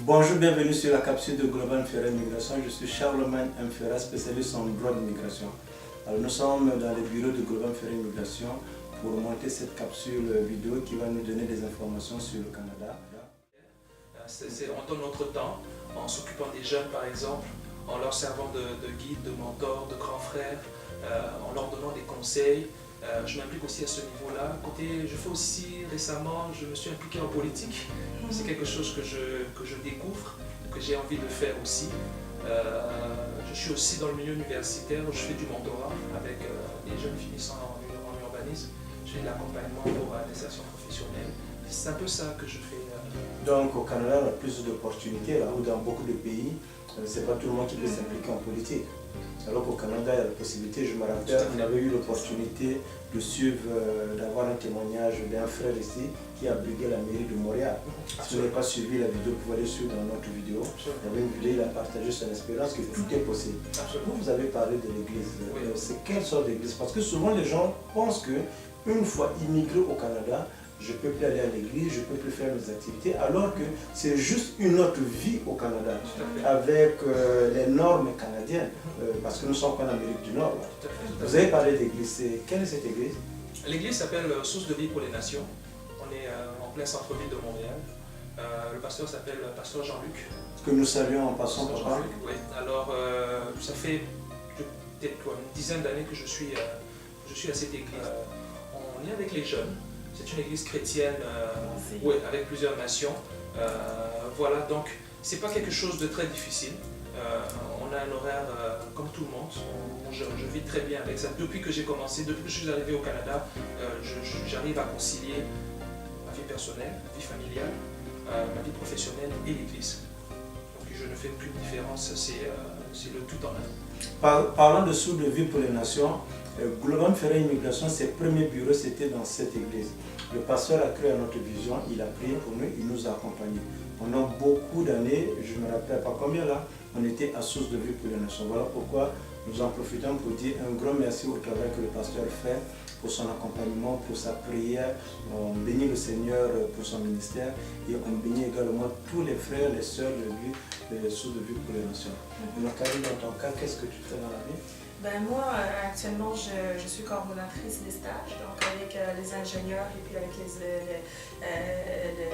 Bonjour, bienvenue sur la capsule de Global Ferret Migration. Je suis Charlemagne M. Ferret, spécialiste en droit de migration. Alors, nous sommes dans les bureaux de Global Ferret Migration pour monter cette capsule vidéo qui va nous donner des informations sur le Canada. On donne notre temps en s'occupant des jeunes par exemple, en leur servant de guide, de mentor, de grand frère, en leur donnant des conseils. Je m'implique aussi à ce niveau-là. Je fais aussi récemment, je me suis impliqué en politique. C'est quelque chose que je découvre, que j'ai envie de faire aussi. Je suis aussi dans le milieu universitaire où je fais du mentorat avec des jeunes finissant en urbanisme. Je fais de l'accompagnement pour l'insertion professionnelle. C'est un peu ça que je fais. Donc au Canada, on a plus d'opportunités, là où dans beaucoup de pays, c'est pas tout le monde qui peut s'impliquer en politique. Alors qu'au Canada, il y a la possibilité, je me rappelle, on avait eu l'opportunité de suivre, d'avoir un témoignage d'un frère ici qui a brigué la mairie de Montréal. Si vous n'avez pas suivi la vidéo, vous pouvez aller suivre dans notre vidéo. Il y avait une vidéo, il a partagé son expérience que tout est possible. Vous avez parlé de l'église. C'est quelle sorte d'église? Parce que souvent les gens pensent qu'une fois immigré au Canada, je ne peux plus aller à l'église, je ne peux plus faire mes activités, alors que c'est juste une autre vie au Canada, avec les normes canadiennes, parce que nous sommes en Amérique du Nord. Vous avez parlé d'église, quelle est cette église? L'église s'appelle Source de vie pour les nations. On est en plein centre-ville de Montréal. Le pasteur s'appelle pasteur Jean-Luc. Que nous saluons en passant, papa. Oui. Alors, ça fait peut-être une dizaine d'années que je suis à cette église. On est avec les jeunes. C'est une église chrétienne avec plusieurs nations. Voilà, donc c'est pas quelque chose de très difficile. On a un horaire comme tout le monde. Je vis très bien avec ça. Depuis que j'ai commencé, depuis que je suis arrivé au Canada, j'arrive à concilier ma vie personnelle, ma vie familiale, ma vie professionnelle et l'église. Donc je ne fais aucune différence, c'est le tout en un. Parlant de Source de vie pour les nations, Global Ferret Immigration, ses premiers bureaux c'était dans cette église. Le pasteur a cru à notre vision, il a prié pour nous, il nous a accompagnés. Pendant beaucoup d'années, je ne me rappelle pas combien là, on était à Source de vie pour les nations. Voilà pourquoi nous en profitons pour dire un grand merci au travail que le pasteur fait pour son accompagnement, pour sa prière. On bénit le Seigneur pour son ministère et on bénit également tous les frères, les sœurs de l'église de Source de vie pour les nations. Donc, Karine, dans ton cas, qu'est-ce que tu fais dans la vie? Moi, actuellement, je suis coordonnatrice des stages, donc avec les ingénieurs et puis avec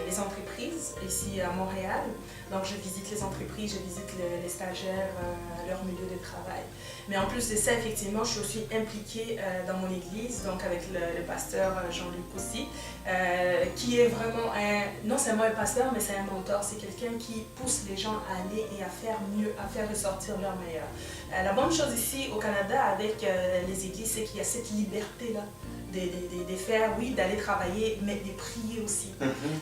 les entreprises ici à Montréal. Donc, je visite les entreprises, je visite les stagiaires à leur milieu de travail. Mais en plus de ça, effectivement, je suis aussi impliquée dans mon église, donc avec le pasteur Jean-Luc aussi, qui est vraiment non seulement un pasteur, mais c'est un mentor. C'est quelqu'un qui pousse les gens à aller et à faire mieux, à faire ressortir leur meilleur. La bonne chose ici au Canada avec les églises, c'est qu'il y a cette liberté-là de faire, oui, d'aller travailler, mais de prier aussi.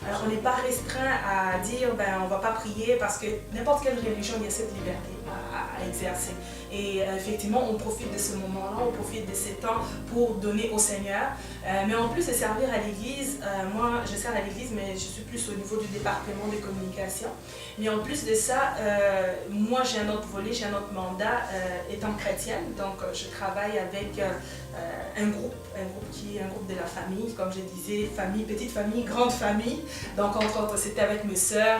Alors on n'est pas restreint à dire, on ne va pas prier parce que n'importe quelle religion, il y a cette liberté à exercer. Et effectivement, on profite de ce moment-là, on profite de ces temps pour donner au Seigneur. Mais en plus de servir à l'église, moi je sers à l'église, mais je suis plus au niveau du département de communication. Mais en plus de ça, moi j'ai un autre volet, j'ai un autre mandat étant chrétienne. Donc je travaille avec un groupe qui est un groupe de la famille, comme je disais, famille, petite famille, grande famille. Donc entre autres, c'était avec mes sœurs,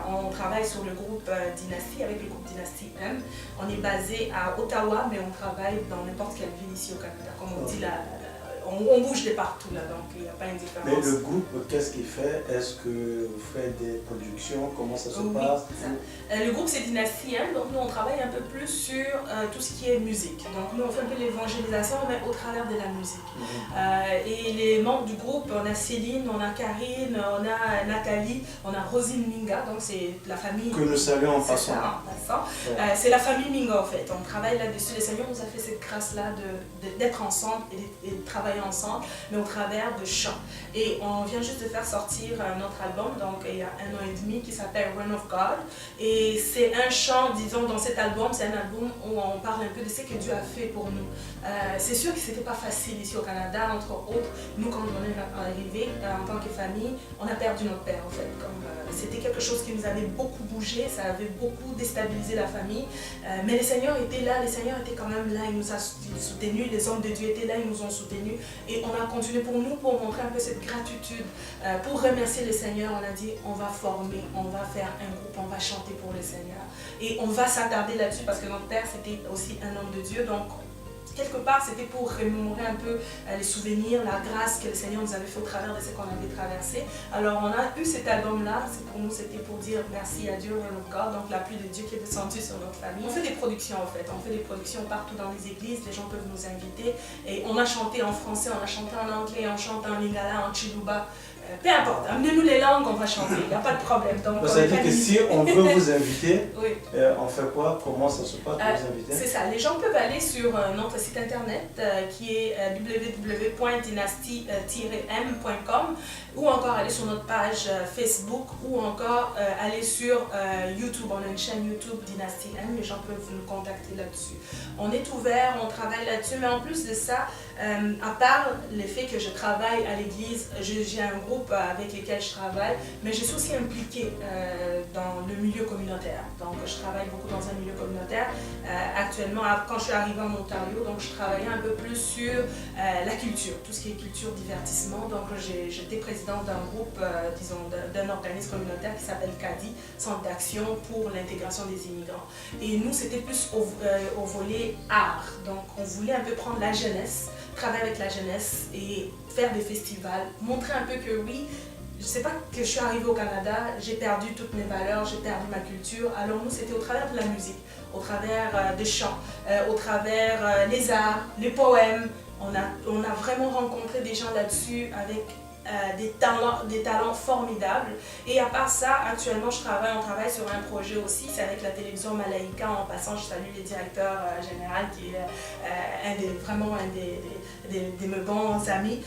on travaille sur le groupe Dynastie, avec le groupe Dynastie M. On est basé à Ottawa, mais on travaille dans n'importe quelle ville ici au Canada. Comme on dit, on bouge de partout là, donc il n'y a pas une différence. Mais le groupe, qu'est-ce qu'il fait? Est-ce que vous faites des productions? Comment ça se passe? Le groupe c'est Dynastie M, donc nous on travaille un peu plus sur tout ce qui est musique. Donc nous on fait un peu l'évangélisation, mais au travers de la musique. Et les membres du groupe, on a Céline, on a Karine, on a Nathalie, on a Rosine Minga, donc c'est la famille... Que nous saluons en passant. C'est la famille Minga en fait, on travaille là-dessus. Le Seigneur nous a fait cette grâce-là d'être ensemble et de travailler ensemble, mais au travers de chants. Et on vient juste de faire sortir notre album, donc il y a 1 an et demi, qui s'appelle Run of God. Et c'est un chant, disons, dans cet album, c'est un album où on parle un peu de ce que Dieu a fait pour nous. C'est sûr que ce n'était pas facile ici au Canada, entre autres. Nous, quand on est arrivé en tant que famille, on a perdu notre père en fait. C'était quelque chose qui nous avait beaucoup bougé, ça avait beaucoup déstabilisé la famille. Mais le Seigneur était là, le Seigneur était quand même là, il nous a soutenus, les hommes de Dieu étaient là, ils nous ont soutenus. Et on a continué pour nous, pour montrer un peu cette gratitude, pour remercier le Seigneur. On a dit, on va former, on va faire un groupe, on va chanter pour le Seigneur. Et on va s'attarder là-dessus parce que notre père, c'était aussi un homme de Dieu. Donc, quelque part, c'était pour remémorer un peu les souvenirs, la grâce que le Seigneur nous avait fait au travers de ce qu'on avait traversé. Alors, on a eu cet album-là. Pour nous, c'était pour dire merci à Dieu et notre corps. Donc, la pluie de Dieu qui est descendue sur notre famille. On fait des productions, en fait. On fait des productions partout dans les églises. Les gens peuvent nous inviter. Et on a chanté en français, on a chanté en anglais, on chante en lingala, en chiluba. Peu importe, amenez-nous les langues, on va chanter, il n'y a pas de problème. Donc, ça veut dire que si on veut vous inviter, oui. On fait quoi? Comment ça se passe pour vous inviter? C'est ça, les gens peuvent aller sur notre site internet qui est www.dynastie-m.com ou encore aller sur notre page Facebook ou encore aller sur YouTube. On a une chaîne YouTube Dynastie M, les gens peuvent nous contacter là-dessus. On est ouvert, on travaille là-dessus, mais en plus de ça, à part le fait que je travaille à l'église, j'ai un groupe avec lequel je travaille, mais je suis aussi impliquée dans le milieu communautaire. Donc je travaille beaucoup dans un milieu communautaire. Actuellement, quand je suis arrivée en Ontario, donc je travaillais un peu plus sur la culture, tout ce qui est culture, divertissement. Donc j'étais présidente d'un groupe, disons, d'un organisme communautaire qui s'appelle CADI, Centre d'action pour l'intégration des immigrants. Et nous, c'était plus au volet art. Donc on voulait un peu prendre la jeunesse, travailler avec la jeunesse et faire des festivals, montrer un peu que oui, je ne sais pas que je suis arrivée au Canada, j'ai perdu toutes mes valeurs, j'ai perdu ma culture. Alors nous, c'était au travers de la musique, au travers des chants, au travers les arts, les poèmes. On a vraiment rencontré des gens là-dessus avec des talents formidables. Et à part ça, actuellement, on travaille sur un projet aussi, c'est avec la télévision Malaika. En passant, je salue le directeur général qui est vraiment un de mes bons amis.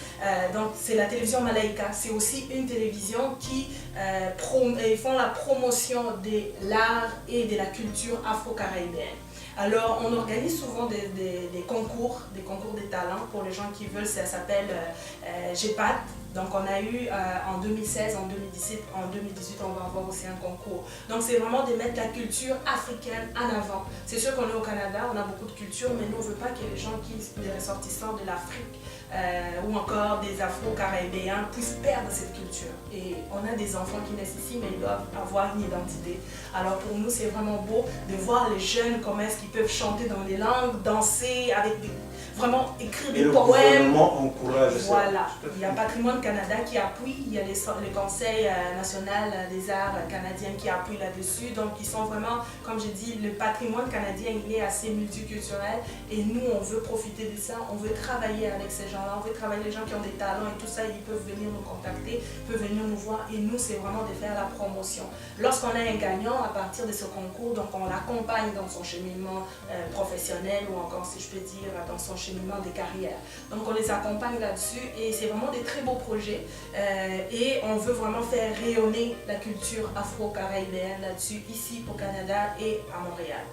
Donc, c'est la télévision Malaika. C'est aussi une télévision qui font la promotion de l'art et de la culture afro-caribéenne. Alors, on organise souvent des concours de talents pour les gens qui veulent. Ça s'appelle GEPAD. Donc, on a eu en 2016, en 2017, en 2018, on va avoir aussi un concours. Donc, c'est vraiment de mettre la culture africaine en avant. C'est sûr qu'on est au Canada, on a beaucoup de culture, mais nous, on ne veut pas que les gens les ressortissants de l'Afrique ou encore des Afro-Caribéens puissent perdre cette culture. Et on a des enfants qui naissent ici, mais ils doivent avoir une identité. Alors, pour nous, c'est vraiment beau de voir les jeunes, comment est-ce qu'ils peuvent chanter dans les langues, danser avec vraiment écrire des poèmes. Le gouvernement encourage ça. Voilà. Il y a Patrimoine Canada qui appuie, il y a le Conseil national des arts canadiens qui appuie là-dessus. Donc, ils sont vraiment, comme j'ai dit, le patrimoine canadien, il est assez multiculturel. Et nous, on veut profiter de ça, on veut travailler avec ces gens-là, on veut travailler les gens qui ont des talents et tout ça, ils peuvent venir nous contacter, ils peuvent venir nous voir. Et nous, c'est vraiment de faire la promotion. Lorsqu'on a un gagnant, à partir de ce concours, donc on l'accompagne dans son cheminement professionnel ou encore, si je peux dire, dans son cheminement des carrières. Donc on les accompagne là-dessus et c'est vraiment des très beaux projets et on veut vraiment faire rayonner la culture afro-caribéenne là-dessus, ici au Canada et à Montréal.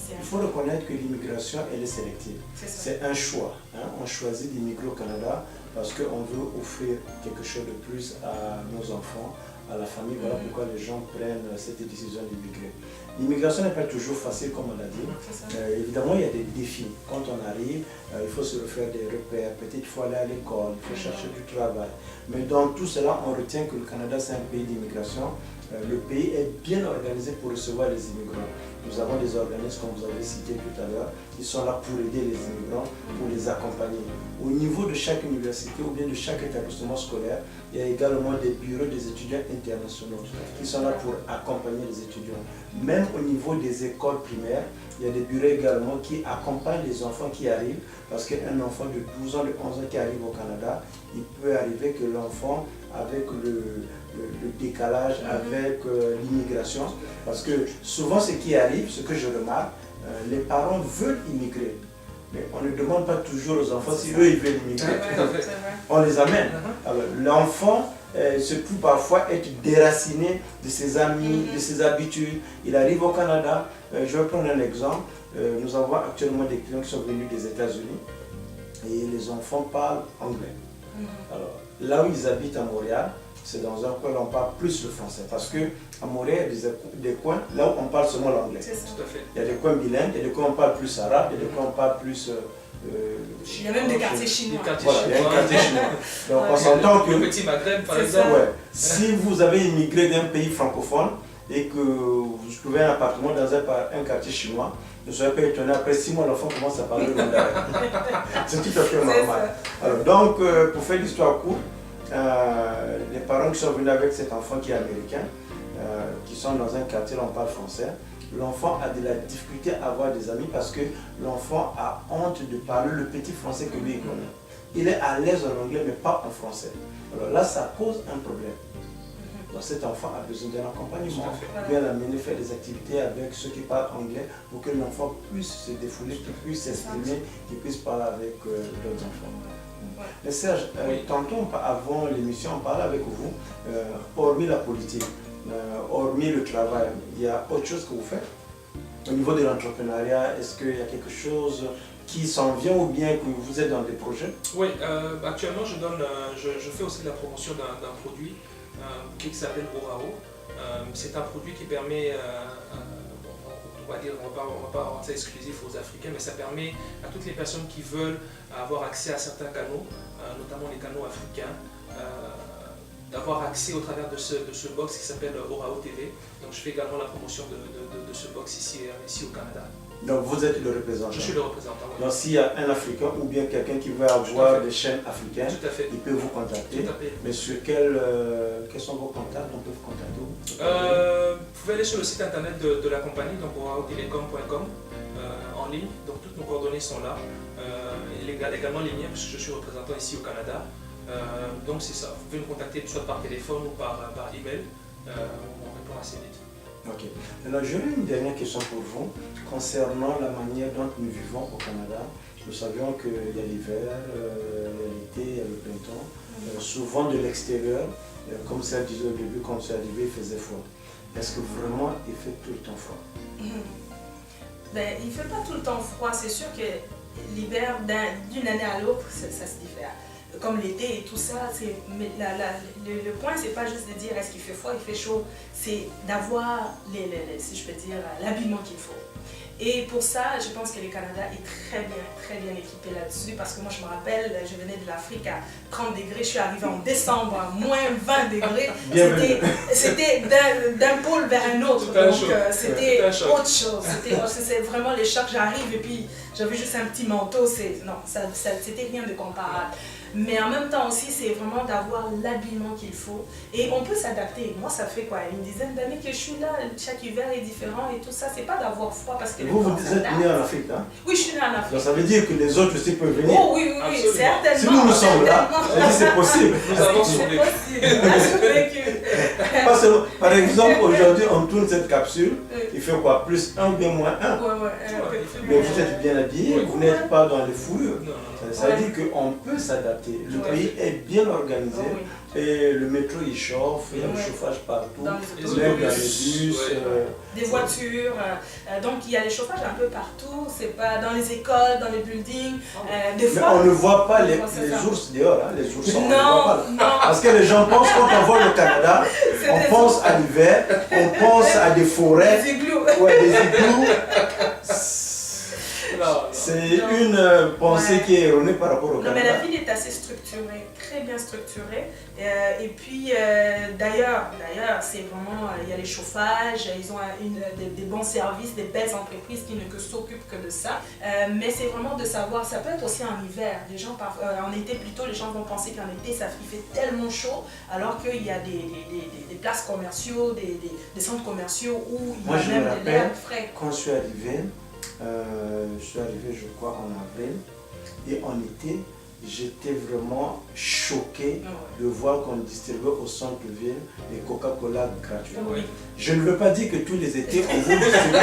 Il faut reconnaître que l'immigration, elle est sélective. C'est un choix. Hein? On choisit d'immigrer au Canada parce qu'on veut offrir quelque chose de plus à nos enfants, à la famille. Voilà pourquoi les gens prennent cette décision d'immigrer. L'immigration n'est pas toujours facile, comme on l'a dit. Évidemment, il y a des défis. Quand on arrive, il faut se refaire des repères. Peut-être qu'il faut aller à l'école, il faut chercher du travail. Mais dans tout cela, on retient que le Canada, c'est un pays d'immigration. Le pays est bien organisé pour recevoir les immigrants. Nous avons des organismes, comme vous avez cité tout à l'heure, qui sont là pour aider les immigrants, pour les accompagner. Au niveau de chaque université ou bien de chaque établissement scolaire, il y a également des bureaux des étudiants internationaux qui sont là pour accompagner les étudiants. Même au niveau des écoles primaires, il y a des bureaux également qui accompagnent les enfants qui arrivent, parce qu'un enfant de 12 ans, de 11 ans qui arrive au Canada, il peut arriver que l'enfant, avec le décalage avec l'immigration, parce que souvent ce qui arrive, ce que je remarque, les parents veulent immigrer, mais on ne demande pas toujours aux enfants si eux ils veulent immigrer. On les amène. L'enfant se peut parfois être déraciné de ses amis, de ses habitudes. Il arrive au Canada. Je vais prendre un exemple. Nous avons actuellement des clients qui sont venus des États-Unis et les enfants parlent anglais. Alors, là où ils habitent à Montréal, c'est dans un coin où on parle plus le français. Parce qu'à Montréal, il y a des coins là où on parle seulement l'anglais. Tout à fait. Il y a des coins bilingues, il y a des coins où on parle plus arabe, il y a des coins où on parle plus Il y a même des quartiers chinois. Voilà, il y a un quartier chinois. Donc on s'entend que... Le petit Maghreb, par C'est exemple. ça. Ouais. Si vous avez immigré d'un pays francophone et que vous trouvez un appartement dans un quartier chinois, ne soyez pas étonné, après 6 mois, l'enfant commence à parler le mandarin. C'est tout à fait normal. Alors, donc, pour faire l'histoire courte, les parents qui sont venus avec cet enfant qui est américain, qui sont dans un quartier où on parle français, l'enfant a de la difficulté à avoir des amis parce que l'enfant a honte de parler le petit français que lui il connaît. Il est à l'aise en anglais mais pas en français. Alors là, ça cause un problème. Donc cet enfant a besoin d'un accompagnement, bien l'amener faire des activités avec ceux qui parlent anglais pour que l'enfant puisse se défouler, qu'il puisse s'exprimer, qu'il puisse parler avec d'autres enfants. Mais Serge, tantôt avant l'émission, on parlait avec vous, hormis la politique, hormis le travail, il y a autre chose que vous faites au niveau de l'entrepreneuriat? Est-ce qu'il y a quelque chose qui s'en vient ou bien que vous êtes dans des projets? Oui, actuellement je fais aussi de la promotion d'un produit qui s'appelle Orao. C'est un produit qui permet, on va dire, on va pas rendre ça exclusif aux Africains, mais ça permet à toutes les personnes qui veulent avoir accès à certains canaux, notamment les canaux africains, d'avoir accès au travers de ce box qui s'appelle Orao TV. Donc je fais également la promotion de ce box ici au Canada. Donc vous êtes le représentant? Je suis le représentant, oui. Donc s'il y a un Africain ou bien quelqu'un qui veut avoir des chaînes africaines, il peut vous contacter. Tout à fait. Mais sur quels sont vos contacts? On peut vous contacter où? Vous pouvez aller sur le site internet de la compagnie, donc oraotelecom.com, en ligne. Donc toutes nos coordonnées sont là. Également les miens, parce que je suis représentant ici au Canada. Donc c'est ça. Vous pouvez me contacter soit par téléphone ou par email. On répond assez vite. Ok. Alors j'aurais une dernière question pour vous concernant la manière dont nous vivons au Canada. Nous savions qu'il y a l'hiver, l'été, il y a le printemps. Souvent de l'extérieur, comme ça disait au début, quand c'est arrivé, il faisait froid. Est-ce que vraiment il fait tout le temps froid? Ben, il ne fait pas tout le temps froid. C'est sûr que l'hiver, d'une année à l'autre, ça se diffère. Comme l'été et tout ça, mais le point, c'est pas juste de dire est-ce qu'il fait froid, il fait chaud, c'est d'avoir, si je peux dire, l'habillement qu'il faut. Et pour ça, je pense que le Canada est très bien équipé là-dessus, parce que moi, je me rappelle, je venais de l'Afrique à 30 degrés, je suis arrivée en décembre à moins 20 degrés. C'était d'un pôle vers un autre, donc c'était autre chose. C'est vraiment les chocs, j'arrive et puis j'avais juste un petit manteau, non, c'était rien de comparable. Mais en même temps aussi, c'est vraiment d'avoir l'habillement qu'il faut. Et on peut s'adapter. Moi, ça fait quoi, une dizaine d'années que je suis là. Chaque hiver est différent et tout ça. C'est pas d'avoir froid parce que... Vous êtes né en Afrique, hein? Oui, je suis né en Afrique. Donc ça veut dire que les autres aussi peuvent venir? Oh oui, certainement. Si nous sommes là, c'est possible. Nous avons survécu. Par exemple, aujourd'hui, on tourne cette capsule. Il fait quoi? Plus 1 ou bien moins 1? Mais vous êtes bien habillé, vous n'êtes pas dans les fourrures. Ça veut dire qu'on peut s'adapter. Le pays est bien organisé. Et le métro il chauffe, il y a le chauffage partout, dans les bus, des voitures, donc il y a les chauffages un peu partout, c'est pas dans les écoles, dans les buildings, des fois... Mais on ne voit pas les ours dehors, hein, les oursons, on ne voit pas. Non. Parce que les gens pensent, quand on voit le Canada, on pense à l'hiver, on pense à des forêts, des igloos. Ouais, des igloos. C'est une pensée qui est erronée par rapport au Canada. Non, mais la ville est assez structurée, très bien structurée. Et puis, d'ailleurs, c'est vraiment, il y a les chauffages, ils ont des bons services, des belles entreprises qui ne s'occupent que de ça. Mais c'est vraiment de savoir, ça peut être aussi en hiver. Les gens, en été plutôt, les gens vont penser qu'en été, il fait tellement chaud, alors qu'il y a des places commerciaux, des centres commerciaux où il y a même de l'air frais. Quand je suis arrivé, je crois, en avril, et en été, j'étais vraiment choqué de voir qu'on distribuait au centre-ville les Coca-Cola gratuitement. Oui. Je ne veux pas dire que tous les étés, on vous distribuait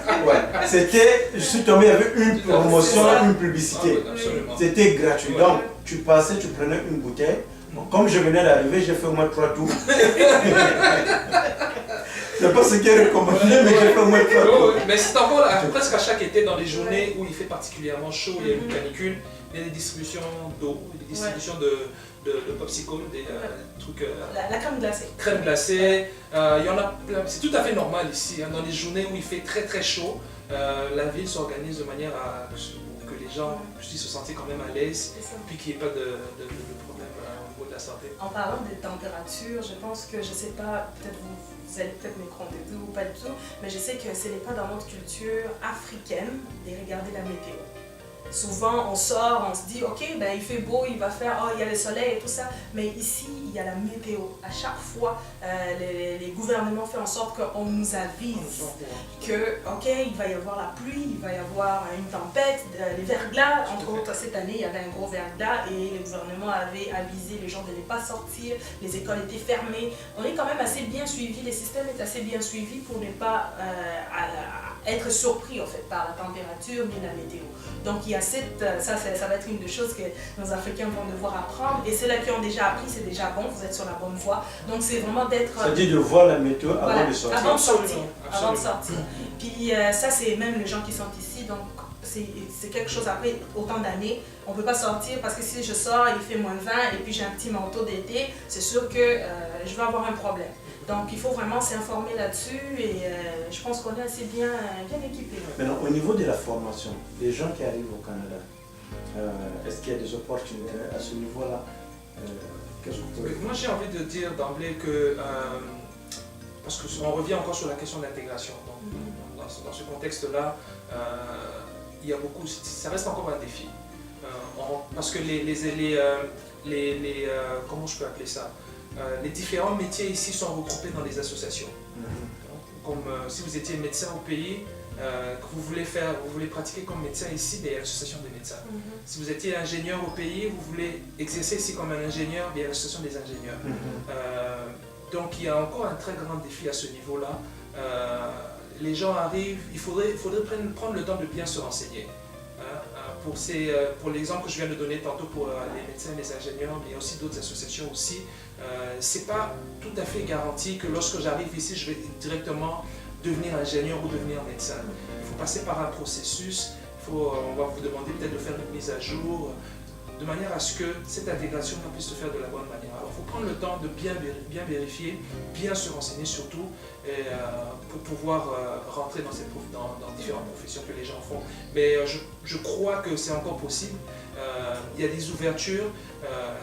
Coca-Cola. C'était, je suis tombé, il y avait une promotion, une publicité. C'était gratuit. Donc, tu passais, tu prenais une bouteille. Bon, comme je venais d'arriver, j'ai fait au moins 3 tours. Je ne sais pas ce qui est recommandé, mais j'ai fait au moins 3 tours. Mais c'est encore presque à chaque été, dans les journées où il fait particulièrement chaud, il y a une canicule, il y a des distributions d'eau, des distributions de popsicle, des trucs... La crème glacée. Crème glacée, il y en a plein. C'est tout à fait normal ici, hein, dans les journées où il fait très chaud, la ville s'organise de manière à que que les gens puissent se sentir quand même à l'aise, puis qu'il n'y ait pas de problème au niveau de la santé. En parlant des températures, je pense que, je ne sais pas, peut-être vous allez peut-être me contredire ou pas du tout, mais je sais que ce n'est pas dans notre culture africaine de regarder la météo. Souvent, on sort, on se dit, ok, ben, il fait beau, il va faire, oh, il y a le soleil et tout ça. Mais ici, il y a la météo. À chaque fois, les gouvernements font en sorte qu'on nous avise que, ok, il va y avoir la pluie, il va y avoir une tempête, les verglas. Entre autres, cette année, il y avait un gros verglas et le gouvernement avait avisé les gens de ne pas sortir. Les écoles étaient fermées. On est quand même assez bien suivi, le système est assez bien suivi pour ne pas être surpris en fait par la température ni la météo. Donc il y a ça va être une des choses que nos Africains vont devoir apprendre, et ceux-là qui ont déjà appris, c'est déjà bon, vous êtes sur la bonne voie. Donc c'est vraiment d'être... Ça dit de voir la météo avant de sortir. Avant de sortir. Avant de sortir. Puis ça, c'est même les gens qui sont ici, donc c'est quelque chose, après autant d'années, on ne peut pas sortir parce que si je sors, il fait moins 20 et puis j'ai un petit manteau d'été, c'est sûr que je vais avoir un problème. Donc il faut vraiment s'informer là-dessus, et je pense qu'on est assez bien équipés. Maintenant, au niveau de la formation, les gens qui arrivent au Canada, est-ce qu'il y a des opportunités à ce niveau-là? Moi j'ai envie de dire d'emblée que, parce qu'on revient encore sur la question de l'intégration, dans ce contexte-là, il y a beaucoup, ça reste encore un défi. Parce que comment je peux appeler ça? Les différents métiers ici sont regroupés dans des associations. Comme si vous étiez médecin au pays, que vous voulez pratiquer comme médecin ici, il y a l'association des médecins. Si vous étiez ingénieur au pays, vous voulez exercer ici comme un ingénieur, il y a l'association des ingénieurs. Donc il y a encore un très grand défi à ce niveau-là. Les gens arrivent, il faudrait prendre le temps de bien se renseigner. Pour l'exemple que je viens de donner tantôt pour les médecins, les ingénieurs, mais il y a aussi d'autres associations aussi, c'est pas tout à fait garanti que lorsque j'arrive ici, je vais directement devenir ingénieur ou devenir médecin. Il faut passer par un processus, on va vous demander peut-être de faire une mise à jour, de manière à ce que cette intégration puisse se faire de la bonne manière. Alors il faut prendre le temps de bien vérifier, bien se renseigner surtout, pour pouvoir rentrer dans différentes professions que les gens font. Mais je crois que c'est encore possible. Il y a des ouvertures.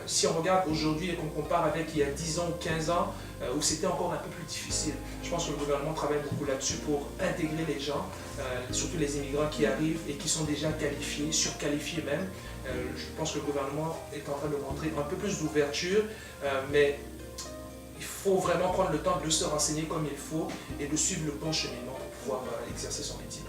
Si on regarde aujourd'hui et qu'on compare avec il y a 10 ans ou 15 ans, où c'était encore un peu plus difficile. Je pense que le gouvernement travaille beaucoup là-dessus pour intégrer les gens, surtout les immigrants qui arrivent et qui sont déjà qualifiés, surqualifiés même. Je pense que le gouvernement est en train de montrer un peu plus d'ouverture, mais il faut vraiment prendre le temps de se renseigner comme il faut et de suivre le bon cheminement pour pouvoir exercer son métier.